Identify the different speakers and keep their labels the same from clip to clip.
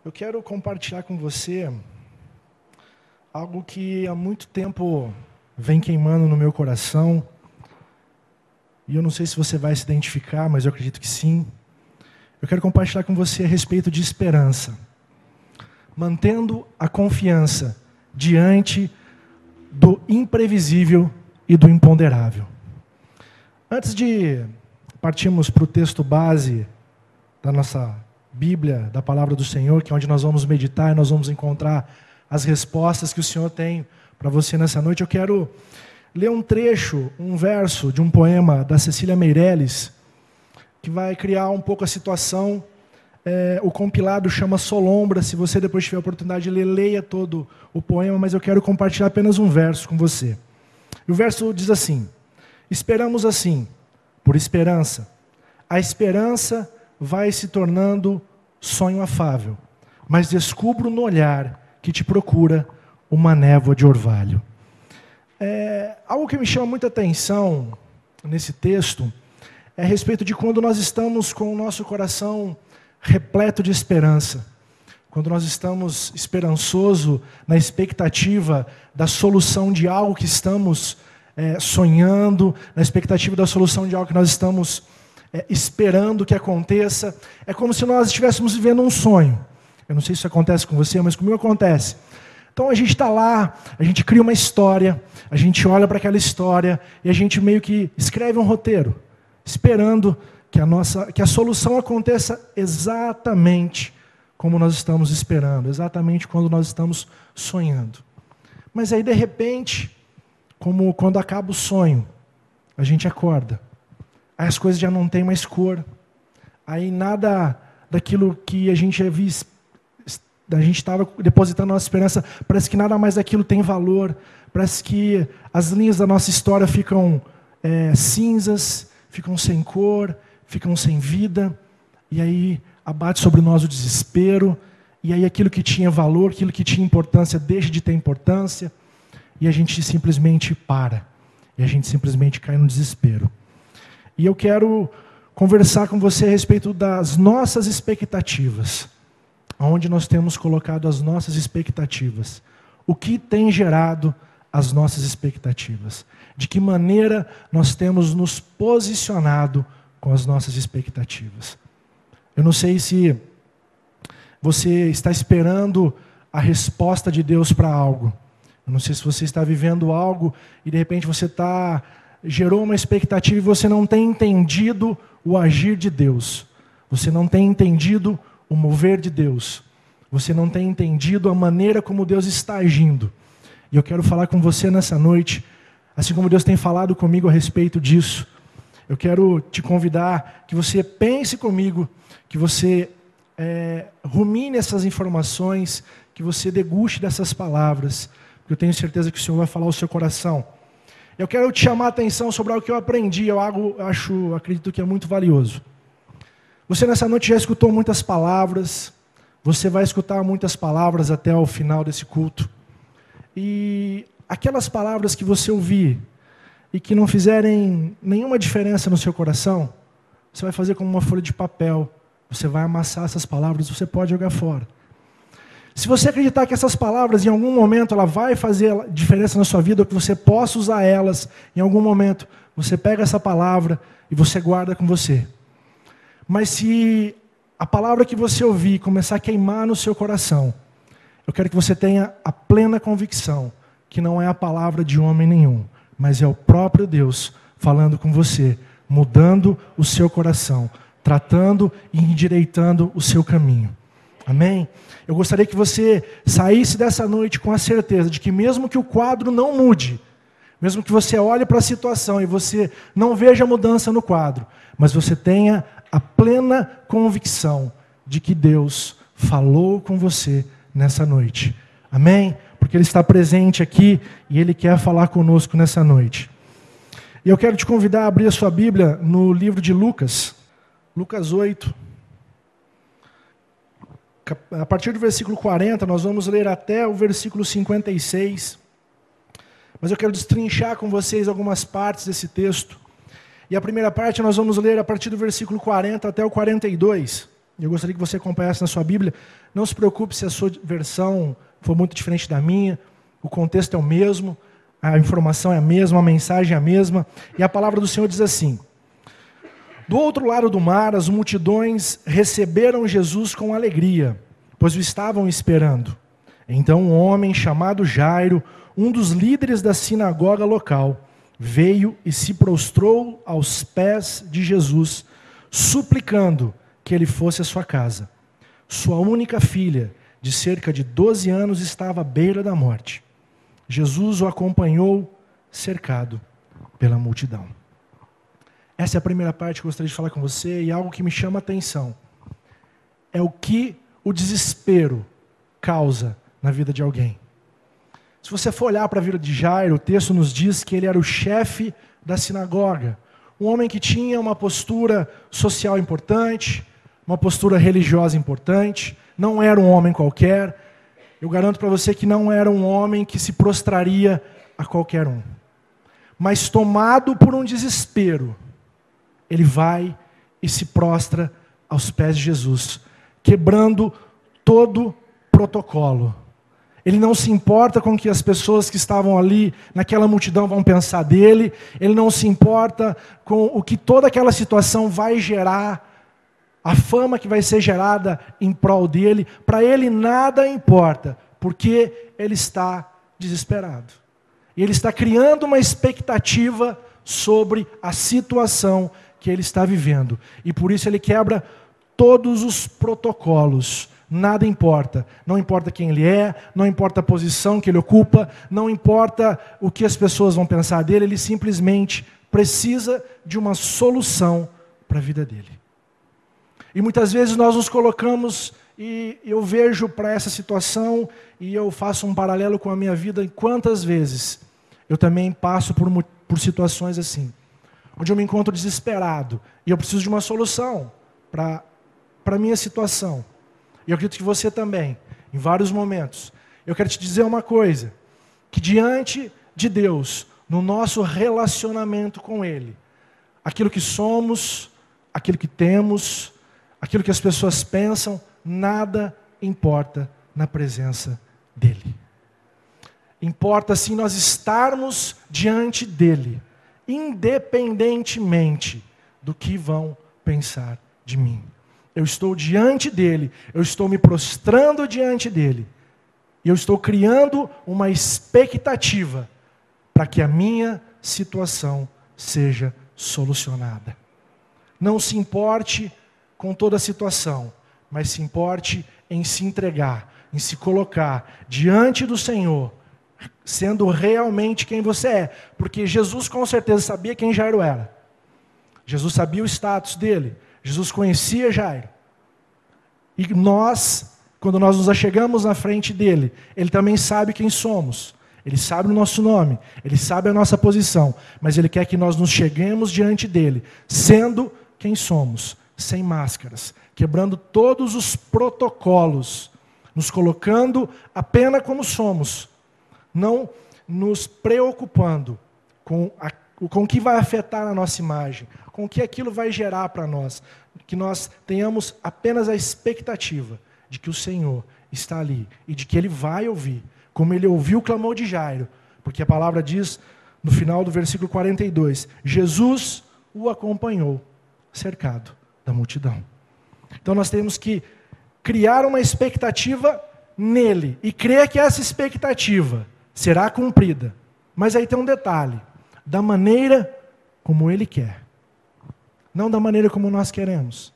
Speaker 1: Eu quero compartilhar com você algo que há muito tempo vem queimando no meu coração. E eu não sei se você vai se identificar, mas eu acredito que sim. Eu quero compartilhar com você a respeito de esperança. Mantendo a confiança diante do imprevisível e do imponderável. Antes de partirmos para o texto base da nossa Bíblia, da Palavra do Senhor, que é onde nós vamos meditar e nós vamos encontrar as respostas que o Senhor tem para você nessa noite, eu quero ler um trecho, um verso de um poema da Cecília Meirelles, que vai criar um pouco a situação. O compilado chama Solombra. Se você depois tiver a oportunidade de ler, leia todo o poema, mas eu quero compartilhar apenas um verso com você. E o verso diz assim: esperamos assim, por esperança. A esperança vai se tornando sonho afável, mas descubro no olhar que te procura uma névoa de orvalho. Algo que me chama muita atenção nesse texto é a respeito de quando nós estamos com o nosso coração repleto de esperança, quando nós estamos esperançoso na expectativa da solução de algo que estamos sonhando, na expectativa da solução de algo que nós estamos esperando que aconteça. É como se nós estivéssemos vivendo um sonho. Eu não sei se isso acontece com você, mas comigo acontece. Então a gente está lá, a gente cria uma história, a gente olha para aquela história e a gente meio que escreve um roteiro, esperando que a solução aconteça exatamente como nós estamos esperando, exatamente quando nós estamos sonhando. Mas aí, de repente, como quando acaba o sonho, a gente acorda. Aí as coisas já não têm mais cor. Aí nada daquilo que a gente estava depositando a nossa esperança, parece que nada mais daquilo tem valor. Parece que as linhas da nossa história ficam cinzas, ficam sem cor, ficam sem vida. E aí abate sobre nós o desespero. E aí aquilo que tinha valor, aquilo que tinha importância, deixa de ter importância. E a gente simplesmente para. E a gente simplesmente cai no desespero. E eu quero conversar com você a respeito das nossas expectativas. Onde nós temos colocado as nossas expectativas. O que tem gerado as nossas expectativas. De que maneira nós temos nos posicionado com as nossas expectativas. Eu não sei se você está esperando a resposta de Deus para algo. Eu não sei se você está vivendo algo e de repente você gerou uma expectativa e você não tem entendido o agir de Deus. Você não tem entendido o mover de Deus. Você não tem entendido a maneira como Deus está agindo. E eu quero falar com você nessa noite, assim como Deus tem falado comigo a respeito disso. Eu quero te convidar que você pense comigo, que você rumine essas informações, que você deguste dessas palavras, porque eu tenho certeza que o Senhor vai falar ao seu coração. Eu quero te chamar a atenção sobre algo que eu aprendi, acredito que é muito valioso. Você nessa noite já escutou muitas palavras, você vai escutar muitas palavras até o final desse culto. E aquelas palavras que você ouvir e que não fizerem nenhuma diferença no seu coração, você vai fazer como uma folha de papel, você vai amassar essas palavras, você pode jogar fora. Se você acreditar que essas palavras, em algum momento, ela vai fazer diferença na sua vida, ou que você possa usar elas em algum momento, você pega essa palavra e você guarda com você. Mas se a palavra que você ouvir começar a queimar no seu coração, eu quero que você tenha a plena convicção que não é a palavra de homem nenhum, mas é o próprio Deus falando com você, mudando o seu coração, tratando e endireitando o seu caminho. Amém? Eu gostaria que você saísse dessa noite com a certeza de que mesmo que o quadro não mude, mesmo que você olhe para a situação e você não veja mudança no quadro, mas você tenha a plena convicção de que Deus falou com você nessa noite. Amém? Porque Ele está presente aqui e Ele quer falar conosco nessa noite. E eu quero te convidar a abrir a sua Bíblia no livro de Lucas, Lucas 8. A partir do versículo 40, nós vamos ler até o versículo 56. Mas eu quero destrinchar com vocês algumas partes desse texto. E a primeira parte nós vamos ler a partir do versículo 40 até o 42. Eu gostaria que você acompanhasse na sua Bíblia. Não se preocupe se a sua versão for muito diferente da minha. O contexto é o mesmo, a informação é a mesma, a mensagem é a mesma. E a palavra do Senhor diz assim: do outro lado do mar, as multidões receberam Jesus com alegria, pois o estavam esperando. Então um homem chamado Jairo, um dos líderes da sinagoga local, veio e se prostrou aos pés de Jesus, suplicando que ele fosse à sua casa. Sua única filha, de cerca de 12 anos, estava à beira da morte. Jesus o acompanhou, cercado pela multidão. Essa é a primeira parte que eu gostaria de falar com você, e algo que me chama a atenção é o que o desespero causa na vida de alguém. Se você for olhar para a vida de Jairo, o texto nos diz que ele era o chefe da sinagoga, um homem que tinha uma postura social importante, uma postura religiosa importante, não era um homem qualquer. Eu garanto para você que não era um homem que se prostraria a qualquer um. Mas tomado por um desespero, ele vai e se prostra aos pés de Jesus, quebrando todo protocolo. Ele não se importa com o que as pessoas que estavam ali naquela multidão vão pensar dele, ele não se importa com o que toda aquela situação vai gerar, a fama que vai ser gerada em prol dele. Para ele nada importa, porque ele está desesperado. E ele está criando uma expectativa sobre a situação que ele está vivendo. E por isso ele quebra todos os protocolos. Nada importa. Não importa quem ele é, não importa a posição que ele ocupa, não importa o que as pessoas vão pensar dele, ele simplesmente precisa de uma solução para a vida dele. E muitas vezes nós nos colocamos, e eu vejo para essa situação, e eu faço um paralelo com a minha vida, e quantas vezes eu também passo por situações assim, onde eu me encontro desesperado, e eu preciso de uma solução para a minha situação. E eu acredito que você também, em vários momentos. Eu quero te dizer uma coisa, que diante de Deus, no nosso relacionamento com Ele, aquilo que somos, aquilo que temos, aquilo que as pessoas pensam, nada importa na presença dEle. Importa sim nós estarmos diante dEle, independentemente do que vão pensar de mim. Eu estou diante dEle, eu estou me prostrando diante dEle, e eu estou criando uma expectativa para que a minha situação seja solucionada. Não se importe com toda a situação, mas se importe em se entregar, em se colocar diante do Senhor, sendo realmente quem você é. Porque Jesus com certeza sabia quem Jairo era. Jesus sabia o status dele. Jesus conhecia Jairo. E nós, quando nós nos achegamos na frente dele, ele também sabe quem somos. Ele sabe o nosso nome, ele sabe a nossa posição, mas ele quer que nós nos cheguemos diante dele, sendo quem somos, sem máscaras, quebrando todos os protocolos, nos colocando apenas como somos, não nos preocupando com o que vai afetar a nossa imagem, com o que aquilo vai gerar para nós, que nós tenhamos apenas a expectativa de que o Senhor está ali e de que Ele vai ouvir, como Ele ouviu o clamor de Jairo, porque a palavra diz no final do versículo 42, Jesus o acompanhou, cercado da multidão. Então nós temos que criar uma expectativa nele e crer que essa expectativa será cumprida. Mas aí tem um detalhe, da maneira como Ele quer, não da maneira como nós queremos.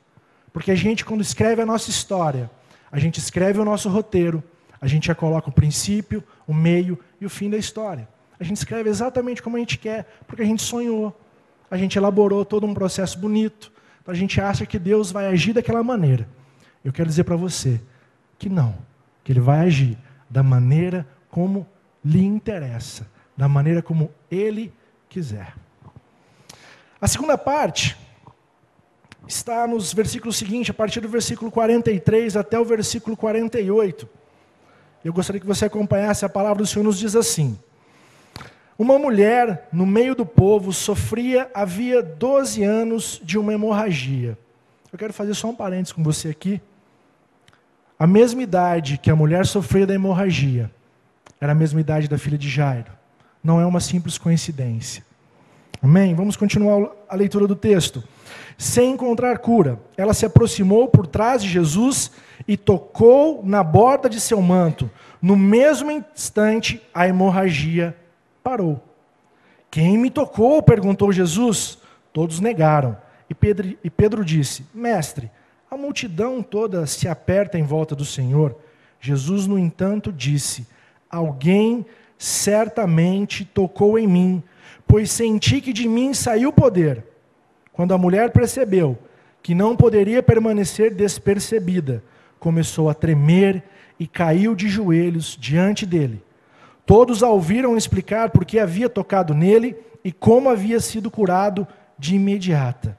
Speaker 1: Porque a gente, quando escreve a nossa história, a gente escreve o nosso roteiro, a gente já coloca o princípio, o meio e o fim da história. A gente escreve exatamente como a gente quer, porque a gente sonhou, a gente elaborou todo um processo bonito, então a gente acha que Deus vai agir daquela maneira. Eu quero dizer para você que não, que Ele vai agir da maneira como lhe interessa, da maneira como Ele quiser. A segunda parte está nos versículos seguintes, a partir do versículo 43 até o versículo 48. Eu gostaria que você acompanhasse. A palavra do Senhor nos diz assim: uma mulher no meio do povo sofria havia 12 anos de uma hemorragia, Eu quero fazer só um parênteses com você aqui. A mesma idade que a mulher sofreu da hemorragia era a mesma idade da filha de Jairo. Não é uma simples coincidência. Amém? Vamos continuar a leitura do texto. Sem encontrar cura, ela se aproximou por trás de Jesus e tocou na borda de seu manto. No mesmo instante, a hemorragia parou. Quem me tocou? Perguntou Jesus. Todos negaram. E Pedro disse: Mestre, a multidão toda se aperta em volta do Senhor. Jesus, no entanto, disse: Alguém certamente tocou em mim, pois senti que de mim saiu poder. Quando a mulher percebeu que não poderia permanecer despercebida, começou a tremer e caiu de joelhos diante dele. Todos a ouviram explicar por que havia tocado nele e como havia sido curado de imediata.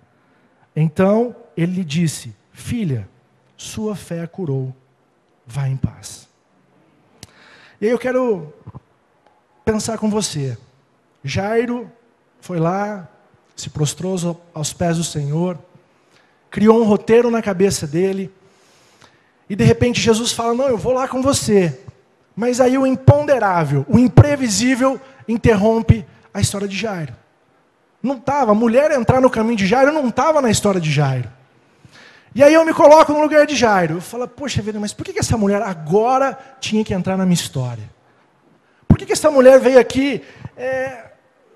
Speaker 1: Então ele lhe disse: Filha, sua fé a curou, vá em paz. E aí eu quero pensar com você. Jairo foi lá, se prostrou aos pés do Senhor, criou um roteiro na cabeça dele, e de repente Jesus fala: não, eu vou lá com você. Mas aí o imponderável, o imprevisível interrompe a história de Jairo. Não estava, a mulher entrar no caminho de Jairo não estava na história de Jairo. E aí eu me coloco no lugar de Jairo. Eu falo: poxa vida, mas por que essa mulher agora tinha que entrar na minha história? Por que essa mulher veio aqui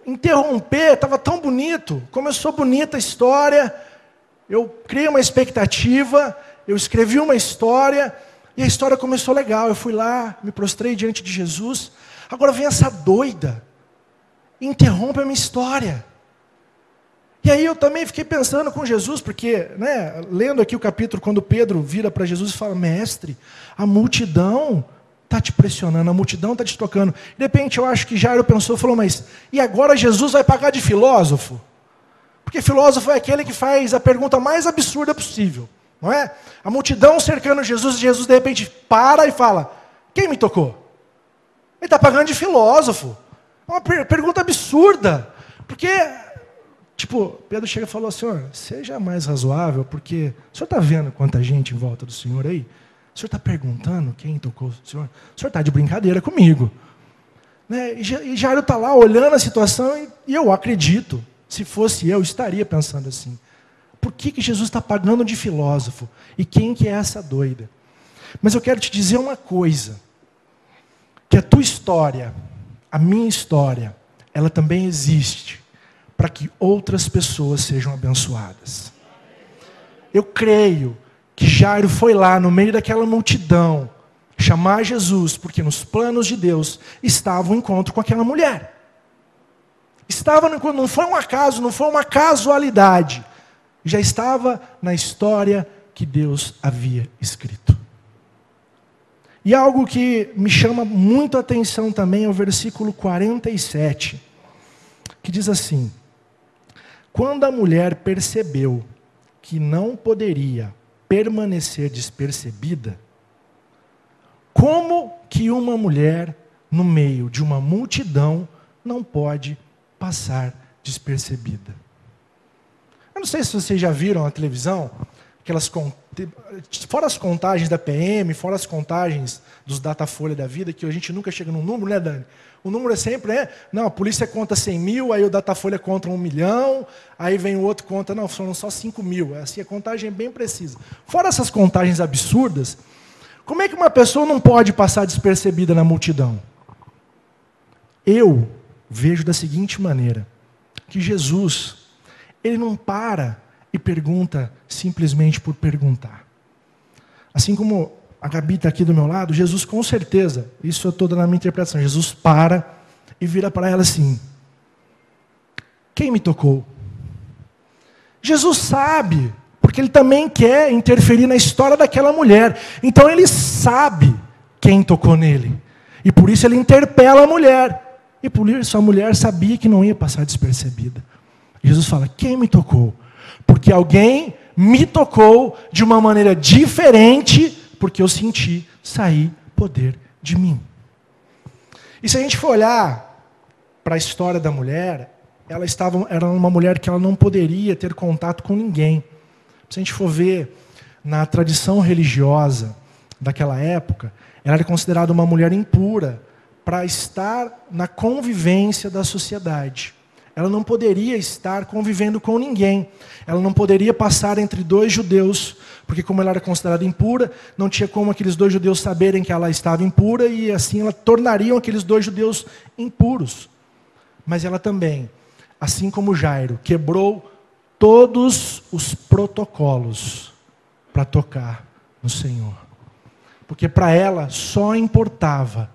Speaker 1: interromper? Estava tão bonito, começou bonita a história, eu criei uma expectativa, eu escrevi uma história, e a história começou legal. Eu fui lá, me prostrei diante de Jesus. Agora vem essa doida, interrompe a minha história. E aí eu também fiquei pensando com Jesus, porque, lendo aqui o capítulo, quando Pedro vira para Jesus e fala: Mestre, a multidão está te pressionando, a multidão está te tocando. De repente eu acho que Jairo pensou, falou: mas e agora Jesus vai pagar de filósofo? Porque filósofo é aquele que faz a pergunta mais absurda possível, não é? A multidão cercando Jesus, e Jesus de repente para e fala: quem me tocou? Ele está pagando de filósofo. É uma pergunta absurda, porque... Pedro chega e falou: Senhor, seja mais razoável, porque o senhor está vendo quanta gente em volta do Senhor aí? O senhor está perguntando quem tocou o Senhor? O senhor está de brincadeira comigo. E Jairo está lá olhando a situação, e eu acredito, se fosse eu, estaria pensando assim: por que Jesus está pagando de filósofo? E quem que é essa doida? Mas eu quero te dizer uma coisa, que a tua história, a minha história, ela também existe para que outras pessoas sejam abençoadas. Eu creio que Jairo foi lá no meio daquela multidão chamar Jesus, porque nos planos de Deus estava o encontro com aquela mulher. Não foi um acaso, não foi uma casualidade. Já estava na história que Deus havia escrito. E algo que me chama muito a atenção também é o versículo 47, que diz assim: quando a mulher percebeu que não poderia permanecer despercebida, como que uma mulher no meio de uma multidão não pode passar despercebida? Eu não sei se vocês já viram na televisão, fora as contagens da PM, fora as contagens dos Datafolha da vida, que a gente nunca chega num número, né, Dani? O número é sempre, não, a polícia conta 100 mil, aí o Datafolha conta 1 milhão, aí vem o outro conta, não, são só 5 mil. Assim, a contagem é bem precisa. Fora essas contagens absurdas, como é que uma pessoa não pode passar despercebida na multidão? Eu vejo da seguinte maneira, que Jesus, ele não para e pergunta simplesmente por perguntar. Assim como a Gabi está aqui do meu lado, Jesus com certeza, isso eu estou dando na minha interpretação, Jesus para e vira para ela assim: quem me tocou? Jesus sabe, porque ele também quer interferir na história daquela mulher. Então ele sabe quem tocou nele. E por isso ele interpela a mulher. E por isso a mulher sabia que não ia passar despercebida. Jesus fala: quem me tocou? Porque alguém me tocou de uma maneira diferente, porque eu senti sair poder de mim. E se a gente for olhar para a história da mulher, era uma mulher que ela não poderia ter contato com ninguém. Se a gente for ver na tradição religiosa daquela época, ela era considerada uma mulher impura para estar na convivência da sociedade. Ela não poderia estar convivendo com ninguém. Ela não poderia passar entre dois judeus, porque como ela era considerada impura, não tinha como aqueles dois judeus saberem que ela estava impura e assim ela tornariam aqueles dois judeus impuros. Mas ela também, assim como Jairo, quebrou todos os protocolos para tocar no Senhor. Porque para ela só importava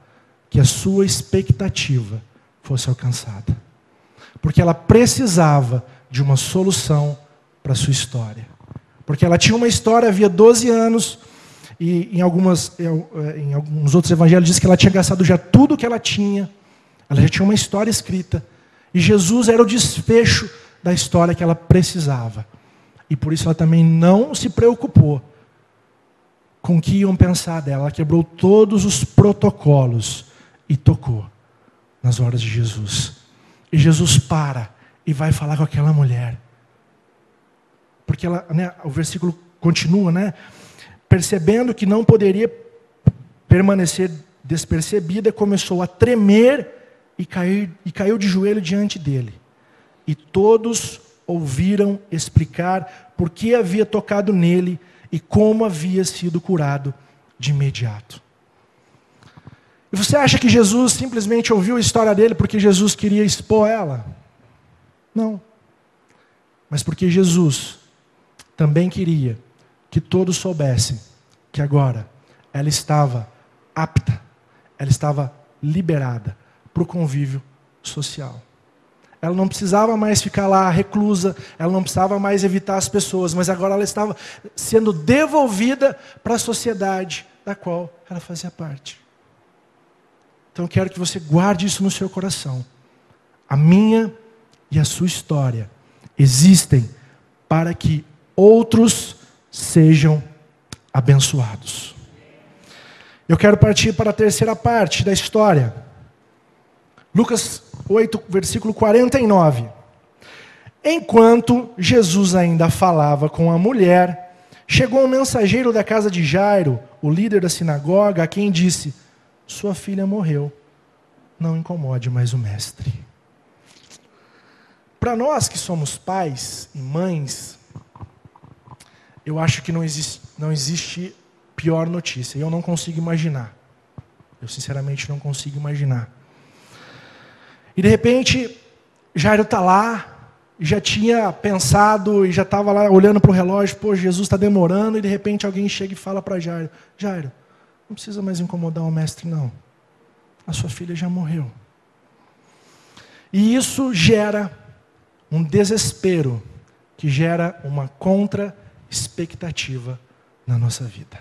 Speaker 1: que a sua expectativa fosse alcançada. Porque ela precisava de uma solução para a sua história. Porque ela tinha uma história, havia 12 anos, e em alguns outros evangelhos diz que ela tinha gastado já tudo que ela tinha já tinha uma história escrita, e Jesus era o desfecho da história que ela precisava. E por isso ela também não se preocupou com o que iam pensar dela. Ela quebrou todos os protocolos e tocou nas horas de Jesus. E Jesus para e vai falar com aquela mulher. Porque ela, o versículo continua, percebendo que não poderia permanecer despercebida, começou a tremer e caiu de joelho diante dele. E todos ouviram explicar por que havia tocado nele e como havia sido curado de imediato. E você acha que Jesus simplesmente ouviu a história dele porque Jesus queria expor ela? Não. Mas porque Jesus também queria que todos soubessem que agora ela estava apta, ela estava liberada para o convívio social. Ela não precisava mais ficar lá reclusa, ela não precisava mais evitar as pessoas, mas agora ela estava sendo devolvida para a sociedade da qual ela fazia parte. Então eu quero que você guarde isso no seu coração. A minha e a sua história existem para que outros sejam abençoados. Eu quero partir para a terceira parte da história. Lucas 8, versículo 49. Enquanto Jesus ainda falava com a mulher, chegou um mensageiro da casa de Jairo, o líder da sinagoga, a quem disse: sua filha morreu, não incomode mais o mestre. Para nós que somos pais e mães, eu acho que não existe pior notícia. Eu não consigo imaginar. Eu sinceramente não consigo imaginar. E de repente, Jairo está lá, já tinha pensado e já estava lá olhando para o relógio, pô, Jesus está demorando, e de repente alguém chega e fala para Jairo: Jairo, não precisa mais incomodar o mestre não. A sua filha já morreu. E isso gera um desespero, que gera uma contra-expectativa na nossa vida.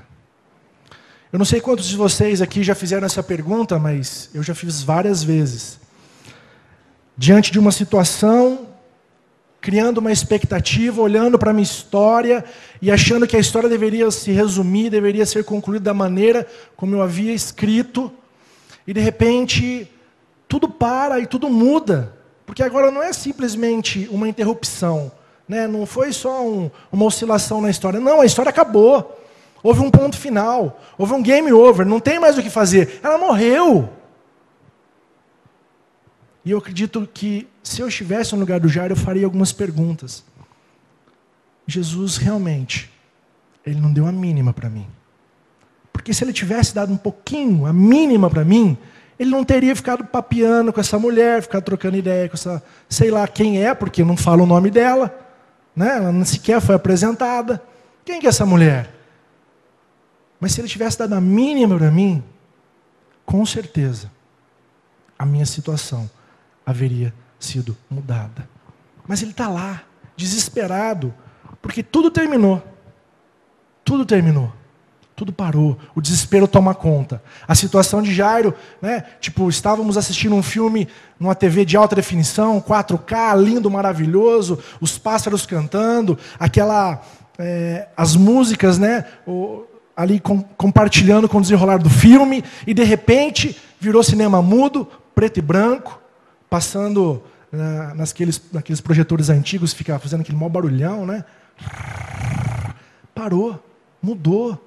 Speaker 1: Eu não sei quantos de vocês aqui já fizeram essa pergunta, mas eu já fiz várias vezes. Diante de uma situação, criando uma expectativa, olhando para a minha história e achando que a história deveria se resumir, deveria ser concluída da maneira como eu havia escrito, e de repente tudo para e tudo muda, porque agora não é simplesmente uma interrupção, não foi só uma oscilação na história, não, a história acabou, houve um ponto final, houve um game over, não tem mais o que fazer, ela morreu. E eu acredito que, se eu estivesse no lugar do Jairo, eu faria algumas perguntas. Jesus, realmente, ele não deu a mínima para mim. Porque se ele tivesse dado um pouquinho, a mínima para mim, ele não teria ficado papeando com essa mulher, ficado trocando ideia com essa, sei lá quem é, porque não fala o nome dela, ela nem sequer foi apresentada. Quem que é essa mulher? Mas se ele tivesse dado a mínima para mim, com certeza, a minha situação haveria sido mudada. Mas ele está lá, desesperado, porque tudo terminou. Tudo terminou. Tudo parou. O desespero toma conta. A situação de Jairo, estávamos assistindo um filme numa TV de alta definição, 4K, lindo, maravilhoso, os pássaros cantando, as músicas, ali compartilhando com o desenrolar do filme, e de repente virou cinema mudo, preto e branco, passando naqueles projetores antigos, ficava fazendo aquele maior barulhão, parou, mudou,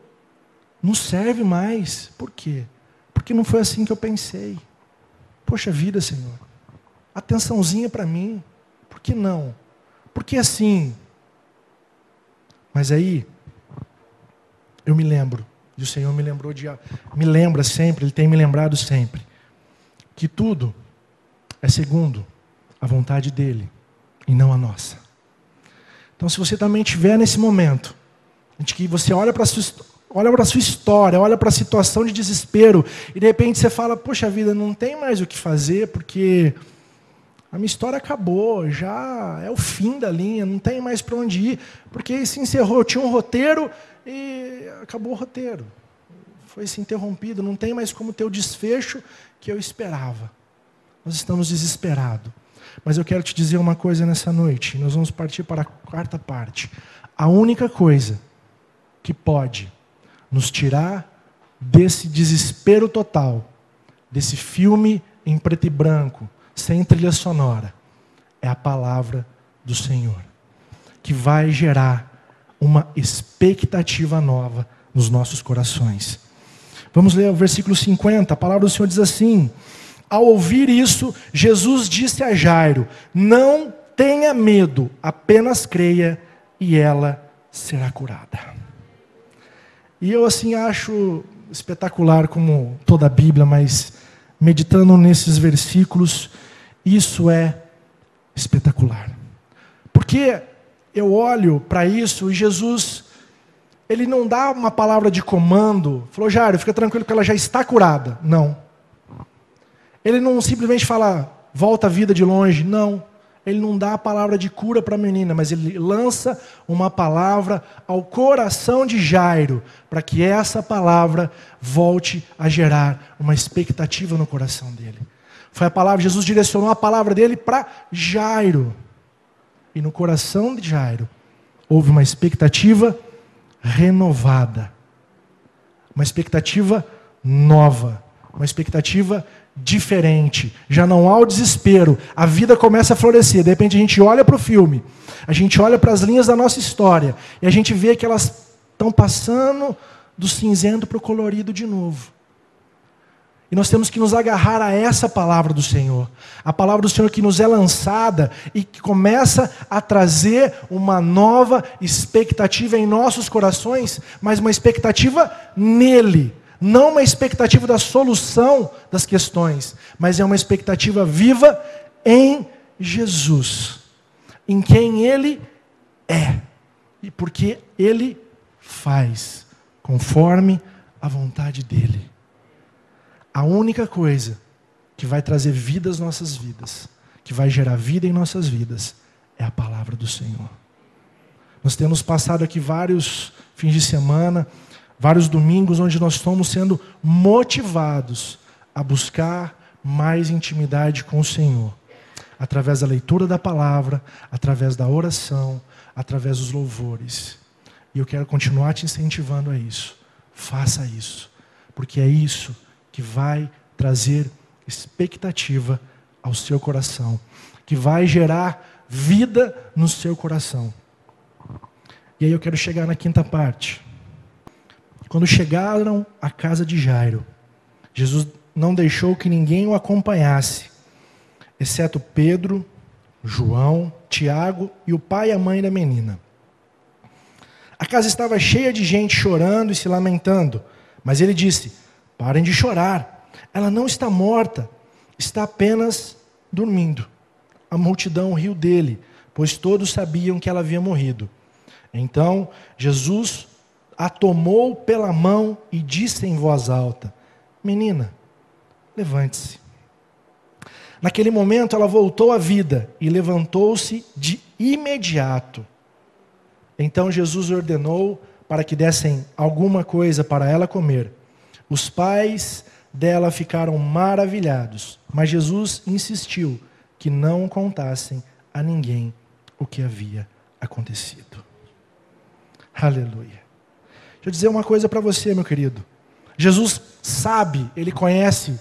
Speaker 1: não serve mais. Por quê? Porque não foi assim que eu pensei. Poxa vida, Senhor, atençãozinha para mim. Por que não? Por que assim? Mas aí, eu me lembro, e o Senhor me lembra sempre, Ele tem me lembrado sempre, que tudo é segundo a vontade dEle e não a nossa. Então, se você também estiver nesse momento, em que você olha para a sua história, olha para a situação de desespero, e de repente você fala, poxa vida, não tem mais o que fazer, porque a minha história acabou, já é o fim da linha, não tem mais para onde ir, porque se encerrou, eu tinha um roteiro e acabou o roteiro. Foi se interrompido, não tem mais como ter o desfecho que eu esperava. Nós estamos desesperados. Mas eu quero te dizer uma coisa nessa noite, nós vamos partir para a quarta parte. A única coisa que pode nos tirar desse desespero total, desse filme em preto e branco, sem trilha sonora, é a palavra do Senhor, que vai gerar uma expectativa nova nos nossos corações. Vamos ler o versículo 50, a palavra do Senhor diz assim: ao ouvir isso, Jesus disse a Jairo, não tenha medo, apenas creia e ela será curada. E eu assim acho espetacular, como toda a Bíblia, mas meditando nesses versículos, isso é espetacular. Porque eu olho para isso e Jesus, Ele não dá uma palavra de comando, falou, Jairo, fica tranquilo que ela já está curada. Não. Ele não simplesmente fala, volta a vida de longe. Não. Ele não dá a palavra de cura para a menina, mas ele lança uma palavra ao coração de Jairo, para que essa palavra volte a gerar uma expectativa no coração dele. Foi a palavra, Jesus direcionou a palavra dele para Jairo. E no coração de Jairo, houve uma expectativa renovada. Uma expectativa nova. Uma expectativa diferente. Já não há o desespero. A vida começa a florescer. De repente a gente olha para o filme. A gente olha para as linhas da nossa história. E a gente vê que elas estão passando do cinzento para o colorido de novo. E nós temos que nos agarrar a essa palavra do Senhor. A palavra do Senhor que nos é lançada e que começa a trazer uma nova expectativa em nossos corações, mas uma expectativa nele. Não uma expectativa da solução das questões, mas é uma expectativa viva em Jesus. Em quem Ele é. E porque Ele faz conforme a vontade dEle. A única coisa que vai trazer vida às nossas vidas, que vai gerar vida em nossas vidas, é a palavra do Senhor. Nós temos passado aqui vários fins de semana, vários domingos, onde nós estamos sendo motivados a buscar mais intimidade com o Senhor. Através da leitura da palavra, através da oração, através dos louvores. E eu quero continuar te incentivando a isso. Faça isso, porque é isso que vai trazer expectativa ao seu coração, que vai gerar vida no seu coração. E aí eu quero chegar na quinta parte. Quando chegaram à casa de Jairo, Jesus não deixou que ninguém o acompanhasse, exceto Pedro, João, Tiago e o pai e a mãe da menina. A casa estava cheia de gente chorando e se lamentando, mas ele disse, parem de chorar, ela não está morta, está apenas dormindo. A multidão riu dele, pois todos sabiam que ela havia morrido. Então Jesus a tomou pela mão e disse em voz alta, menina, levante-se. Naquele momento ela voltou à vida e levantou-se de imediato. Então Jesus ordenou para que dessem alguma coisa para ela comer. Os pais dela ficaram maravilhados, mas Jesus insistiu que não contassem a ninguém o que havia acontecido. Aleluia. Deixa eu dizer uma coisa para você, meu querido. Jesus sabe, Ele conhece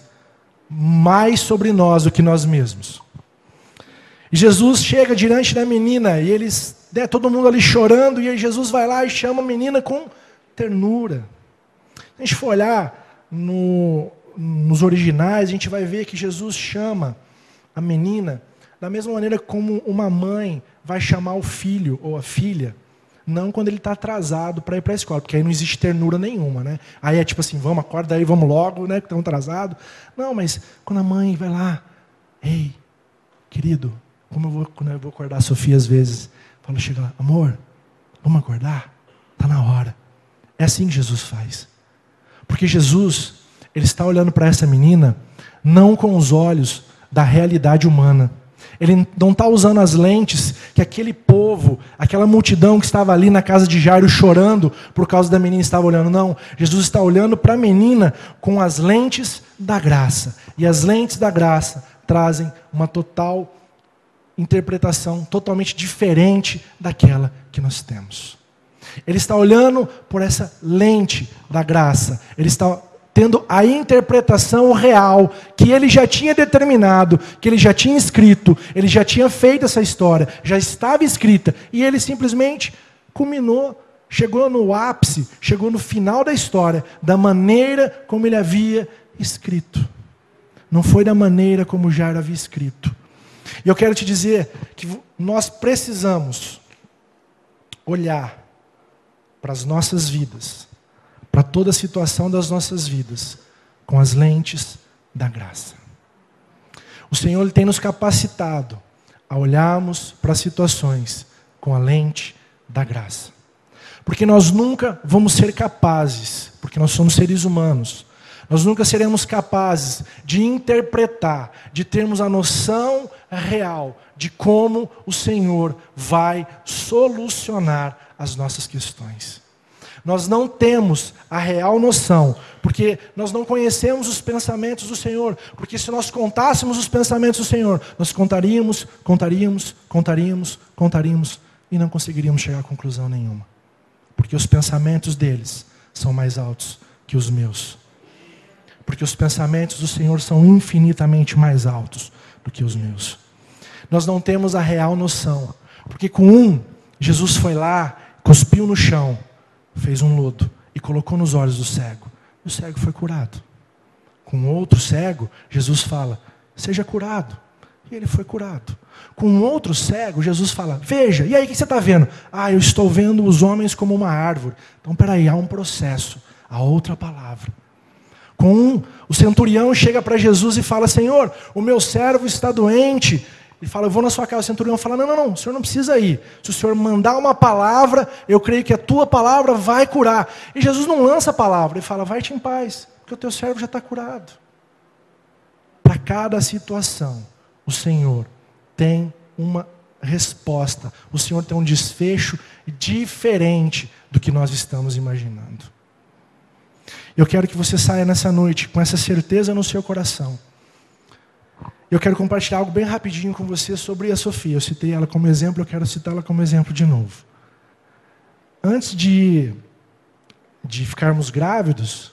Speaker 1: mais sobre nós do que nós mesmos. E Jesus chega diante da menina e Ele todo mundo ali chorando, e aí Jesus vai lá e chama a menina com ternura. Se a gente for olhar nos originais, a gente vai ver que Jesus chama a menina da mesma maneira como uma mãe vai chamar o filho ou a filha, não quando ele está atrasado para ir para a escola, porque aí não existe ternura nenhuma, né? Aí é tipo assim, vamos, acorda aí, vamos logo, né, que estão atrasados. Não, mas quando a mãe vai lá, ei, querido, quando eu vou acordar a Sofia às vezes, falo, chega lá, amor, vamos acordar? Está na hora. É assim que Jesus faz. Porque Jesus, ele está olhando para essa menina, não com os olhos da realidade humana. Ele não está usando as lentes que aquele povo, aquela multidão que estava ali na casa de Jairo chorando por causa da menina estava olhando. Não, Jesus está olhando para a menina com as lentes da graça. E as lentes da graça trazem uma total interpretação totalmente diferente daquela que nós temos. Ele está olhando por essa lente da graça. Ele está tendo a interpretação real que ele já tinha determinado, que ele já tinha escrito, ele já tinha feito essa história, já estava escrita, e ele simplesmente culminou, chegou no ápice, chegou no final da história, da maneira como ele havia escrito. Não foi da maneira como Jairo havia escrito. E eu quero te dizer que nós precisamos olhar para as nossas vidas, para toda a situação das nossas vidas, com as lentes da graça. O Senhor ele tem nos capacitado a olharmos para as situações com a lente da graça. Porque nós nunca vamos ser capazes, porque nós somos seres humanos, nós nunca seremos capazes de interpretar, de termos a noção real de como o Senhor vai solucionar as nossas questões. Nós não temos a real noção, porque nós não conhecemos os pensamentos do Senhor. Porque se nós contássemos os pensamentos do Senhor, nós contaríamos, e não conseguiríamos chegar a conclusão nenhuma. Porque os pensamentos deles são mais altos que os meus. Porque os pensamentos do Senhor são infinitamente mais altos do que os meus. Nós não temos a real noção. Porque com Jesus foi lá, cuspiu no chão, fez um lodo e colocou nos olhos do cego. E o cego foi curado. Com outro cego, Jesus fala, seja curado. E ele foi curado. Com outro cego, Jesus fala, veja, e aí o que você está vendo? Ah, eu estou vendo os homens como uma árvore. Então, peraí, há um processo, há outra palavra. O centurião chega para Jesus e fala, Senhor, o meu servo está doente. Ele fala, eu vou na sua casa. O centurião fala, não, o senhor não precisa ir. Se o senhor mandar uma palavra, eu creio que a tua palavra vai curar. E Jesus não lança a palavra, ele fala, vai-te em paz, porque o teu servo já está curado. Para cada situação, o Senhor tem uma resposta. O Senhor tem um desfecho diferente do que nós estamos imaginando. Eu quero que você saia nessa noite com essa certeza no seu coração. Eu quero compartilhar algo bem rapidinho com você sobre a Sofia. Eu citei ela como exemplo, eu quero citá-la como exemplo de novo. Antes de ficarmos grávidos,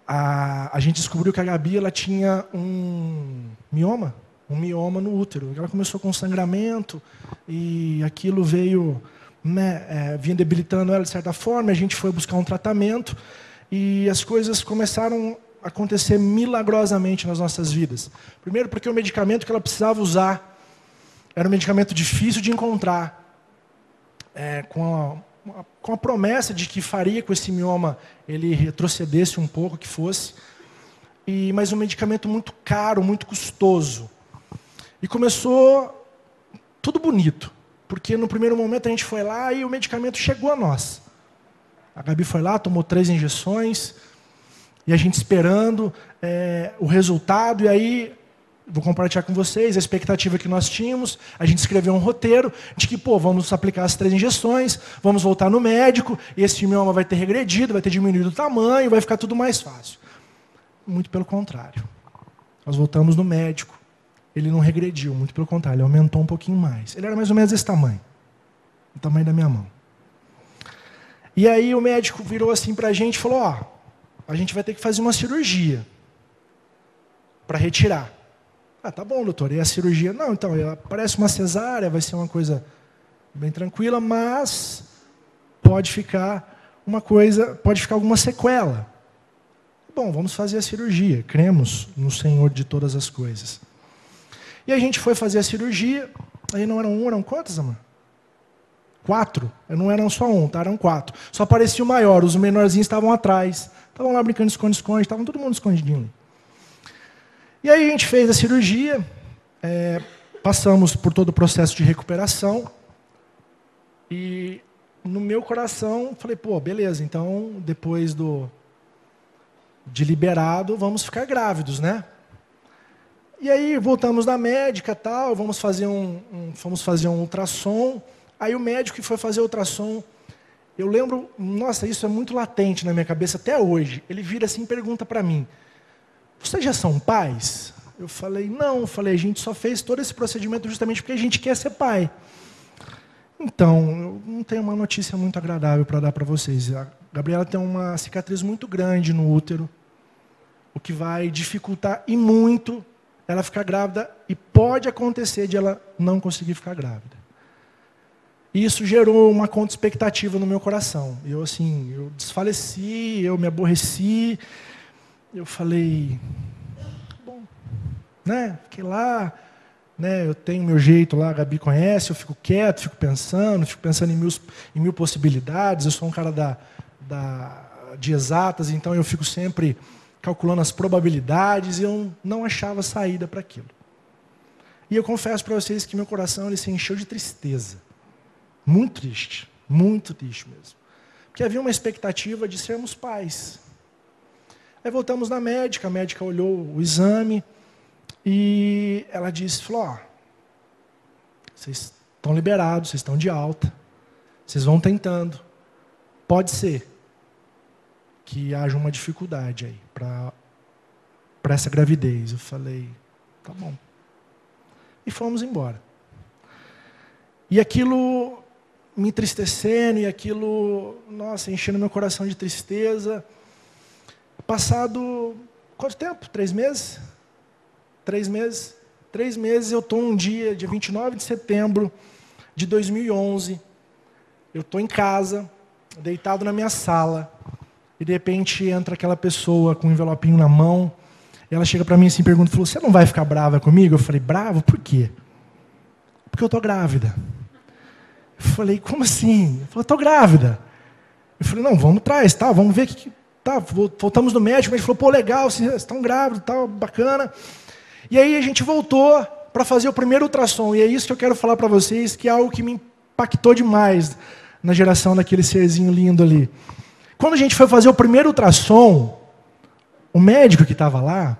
Speaker 1: a gente descobriu que a Gabi ela tinha um mioma no útero. Ela começou com sangramento e aquilo vinha debilitando ela de certa forma. A gente foi buscar um tratamento e as coisas começaram a acontecer milagrosamente nas nossas vidas. Primeiro porque o medicamento que ela precisava usar era um medicamento difícil de encontrar, com a promessa de que faria com esse mioma ele retrocedesse um pouco, que fosse, mas um medicamento muito caro, muito custoso. E começou tudo bonito, porque no primeiro momento a gente foi lá e o medicamento chegou a nós. A Gabi foi lá, tomou 3 injeções, e a gente esperando o resultado, e aí, vou compartilhar com vocês a expectativa que nós tínhamos. A gente escreveu um roteiro de que, vamos aplicar as 3 injeções, vamos voltar no médico, e esse mioma vai ter regredido, vai ter diminuído o tamanho, vai ficar tudo mais fácil. Muito pelo contrário. Nós voltamos no médico, ele não regrediu, muito pelo contrário, ele aumentou um pouquinho mais. Ele era mais ou menos esse tamanho, o tamanho da minha mão. E aí o médico virou assim para a gente e falou, a gente vai ter que fazer uma cirurgia para retirar. Tá bom, doutor, e a cirurgia? Não, então, parece uma cesárea, vai ser uma coisa bem tranquila, mas pode ficar alguma sequela. Bom, vamos fazer a cirurgia. Cremos no Senhor de todas as coisas. E a gente foi fazer a cirurgia. Aí não eram eram quantas, amor? 4. Não eram só tá? Eram 4. Só aparecia o maior, os menorzinhos estavam atrás. Estavam lá brincando de esconde-esconde, estavam todo mundo escondidinho. E aí a gente fez a cirurgia, passamos por todo o processo de recuperação. E no meu coração, falei, pô, beleza, então depois de liberado, vamos ficar grávidos, né? E aí voltamos da médica, tal, fomos fazer um ultrassom. Aí o médico que foi fazer o ultrassom, eu lembro, nossa, isso é muito latente na minha cabeça até hoje. Ele vira assim e pergunta para mim, vocês já são pais? Eu falei, não, a gente só fez todo esse procedimento justamente porque a gente quer ser pai. Então, eu não tenho uma notícia muito agradável para dar para vocês. A Gabriela tem uma cicatriz muito grande no útero, o que vai dificultar e muito ela ficar grávida, e pode acontecer de ela não conseguir ficar grávida. E isso gerou uma contra-expectativa no meu coração. Eu desfaleci, eu me aborreci, eu falei, bom, né, fiquei lá, né, eu tenho meu jeito lá, a Gabi conhece, eu fico quieto, fico pensando em mil possibilidades. Eu sou um cara de exatas, então eu fico sempre calculando as probabilidades, e eu não achava saída para aquilo. E eu confesso para vocês que meu coração ele se encheu de tristeza. Muito triste mesmo. Porque havia uma expectativa de sermos pais. Aí voltamos na médica, a médica olhou o exame, e ela falou, vocês estão liberados, vocês estão de alta, vocês vão tentando. Pode ser que haja uma dificuldade aí para essa gravidez. Eu falei, tá bom. E fomos embora. E aquilo me entristecendo, e aquilo, nossa, enchendo meu coração de tristeza. Passado, quanto tempo? 3 meses? 3 meses? 3 meses, eu estou um dia 29 de setembro de 2011, eu estou em casa, deitado na minha sala, e de repente entra aquela pessoa com um envelopinho na mão, e ela chega para mim assim e pergunta, você não vai ficar brava comigo? Eu falei, bravo? Por quê? Porque eu estou grávida. Eu falei, como assim? Ela falou, estou grávida. Eu falei, não, vamos atrás, tá? Vamos ver o que... Tá, voltamos no médico, a gente falou, pô, legal, vocês estão grávidos, tal, bacana. E aí a gente voltou para fazer o primeiro ultrassom, e é isso que eu quero falar para vocês, que é algo que me impactou demais na geração daquele serzinho lindo ali. Quando a gente foi fazer o primeiro ultrassom, o médico que estava lá,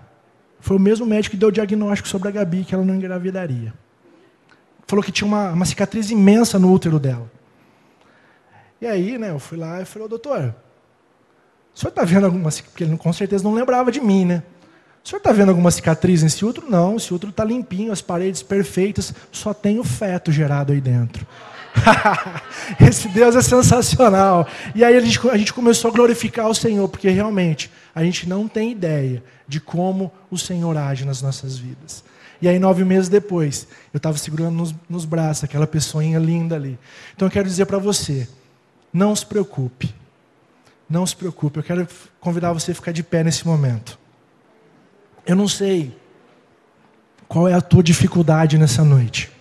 Speaker 1: foi o mesmo médico que deu o diagnóstico sobre a Gabi, que ela não engravidaria. Falou que tinha uma cicatriz imensa no útero dela. E aí, né, eu fui lá e falei, doutor, o senhor está vendo alguma cicatriz? Porque ele com certeza não lembrava de mim, né? O senhor está vendo alguma cicatriz nesse útero? Não, esse útero está limpinho, as paredes perfeitas, só tem o feto gerado aí dentro. Esse Deus é sensacional. E aí a gente começou a glorificar o Senhor, porque realmente a gente não tem ideia de como o Senhor age nas nossas vidas. E aí 9 meses depois, eu estava segurando nos braços aquela pessoinha linda ali. Então eu quero dizer para você, não se preocupe. Não se preocupe, eu quero convidar você a ficar de pé nesse momento. Eu não sei qual é a tua dificuldade nessa noite.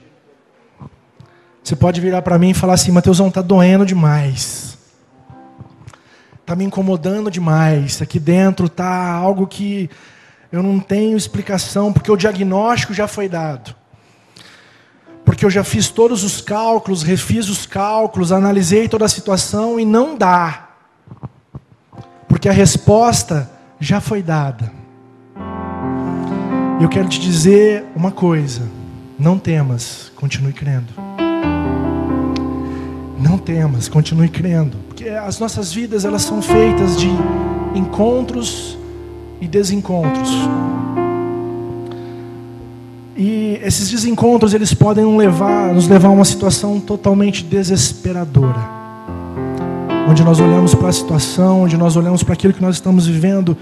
Speaker 1: Você pode virar para mim e falar assim, Mateusão, está doendo demais. Está me incomodando demais. Aqui dentro está algo que eu não tenho explicação, porque o diagnóstico já foi dado. Porque eu já fiz todos os cálculos, refiz os cálculos, analisei toda a situação e não dá. Porque a resposta já foi dada. Eu quero te dizer uma coisa. Não temas, continue crendo. Não temas, continue crendo. Porque as nossas vidas, elas são feitas de encontros e desencontros. E esses desencontros, eles podem nos levar a uma situação totalmente desesperadora. Onde nós olhamos para a situação, onde nós olhamos para aquilo que nós estamos vivendo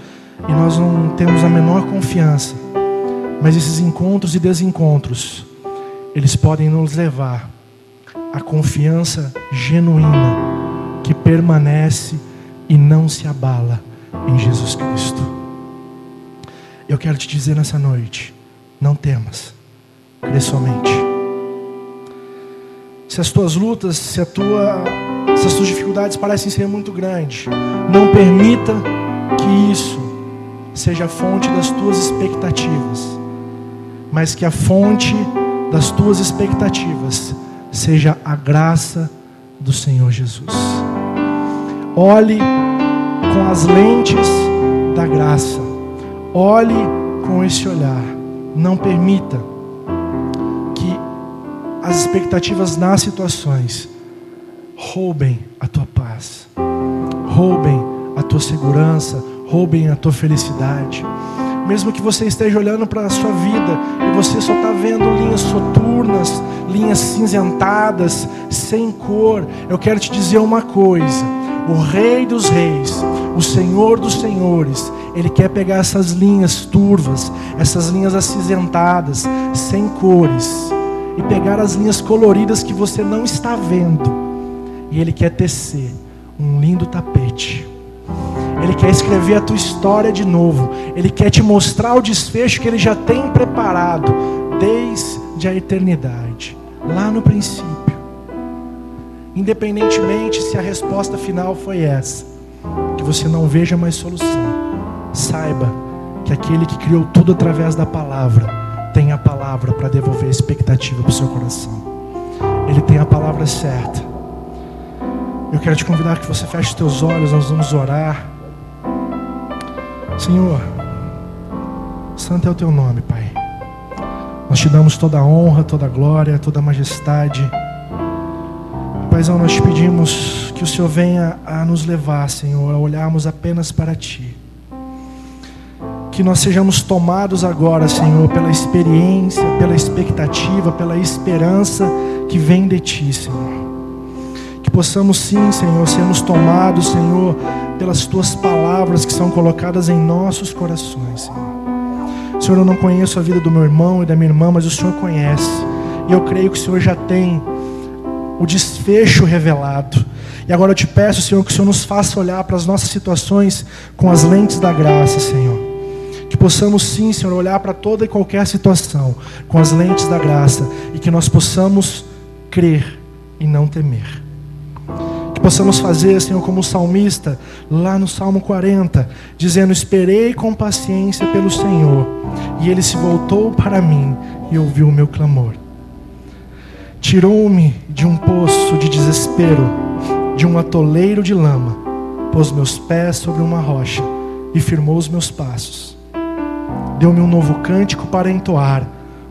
Speaker 1: e nós não temos a menor confiança. Mas esses encontros e desencontros, eles podem nos levar a confiança genuína que permanece e não se abala em Jesus Cristo. Eu quero te dizer nessa noite, não temas, crê somente. Se as tuas lutas, se as tuas dificuldades parecem ser muito grandes, não permita que isso seja a fonte das tuas expectativas, mas que a fonte das tuas expectativas seja a graça do Senhor Jesus. Olhe com as lentes da graça. Olhe com esse olhar. Não permita que as expectativas nas situações roubem a tua paz, roubem a tua segurança, roubem a tua felicidade. Mesmo que você esteja olhando para a sua vida e você só está vendo linhas soturnas, linhas cinzentadas, sem cor, eu quero te dizer uma coisa: o Rei dos Reis, o Senhor dos Senhores, Ele quer pegar essas linhas turvas, essas linhas acinzentadas, sem cores, e pegar as linhas coloridas que você não está vendo, e Ele quer tecer um lindo tapete. Ele quer escrever a tua história de novo. Ele quer te mostrar o desfecho que Ele já tem preparado desde a eternidade, lá no princípio. Independentemente se a resposta final foi essa, que você não veja mais solução, saiba que aquele que criou tudo através da palavra tem a palavra para devolver a expectativa para o seu coração. Ele tem a palavra certa. Eu quero te convidar que você feche os teus olhos. Nós vamos orar. Senhor, santo é o teu nome, Pai. Nós te damos toda a honra, toda a glória, toda a majestade. Paizão, nós te pedimos que o Senhor venha a nos levar, Senhor, a olharmos apenas para Ti. Que nós sejamos tomados agora, Senhor, pela experiência, pela expectativa, pela esperança que vem de Ti, Senhor. Que possamos sim, Senhor, sermos tomados, Senhor, pelas Tuas palavras que são colocadas em nossos corações, Senhor. Senhor, eu não conheço a vida do meu irmão e da minha irmã, mas o Senhor conhece. E eu creio que o Senhor já tem o desfecho revelado. E agora eu te peço, Senhor, que o Senhor nos faça olhar para as nossas situações com as lentes da graça, Senhor. Que possamos sim, Senhor, olhar para toda e qualquer situação com as lentes da graça. E que nós possamos crer e não temer. Que possamos fazer, Senhor, como o salmista, lá no Salmo 40, dizendo: esperei com paciência pelo Senhor, e Ele se voltou para mim e ouviu o meu clamor. Tirou-me de um poço de desespero, de um atoleiro de lama, pôs meus pés sobre uma rocha e firmou os meus passos. Deu-me um novo cântico para entoar,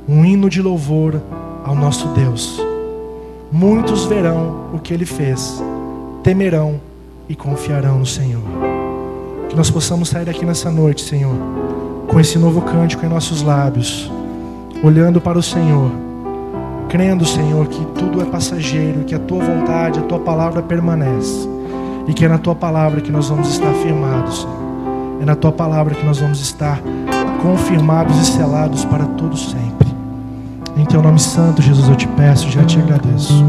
Speaker 1: um hino de louvor ao nosso Deus. Muitos verão o que Ele fez, temerão e confiarão no Senhor. Que nós possamos sair daqui nessa noite, Senhor, com esse novo cântico em nossos lábios, olhando para o Senhor, crendo, Senhor, que tudo é passageiro, que a Tua vontade, a Tua palavra permanece, e que é na Tua palavra que nós vamos estar firmados, Senhor. É na Tua palavra que nós vamos estar confirmados e selados para todo sempre. Em Teu nome santo, Jesus, eu te peço e já te agradeço.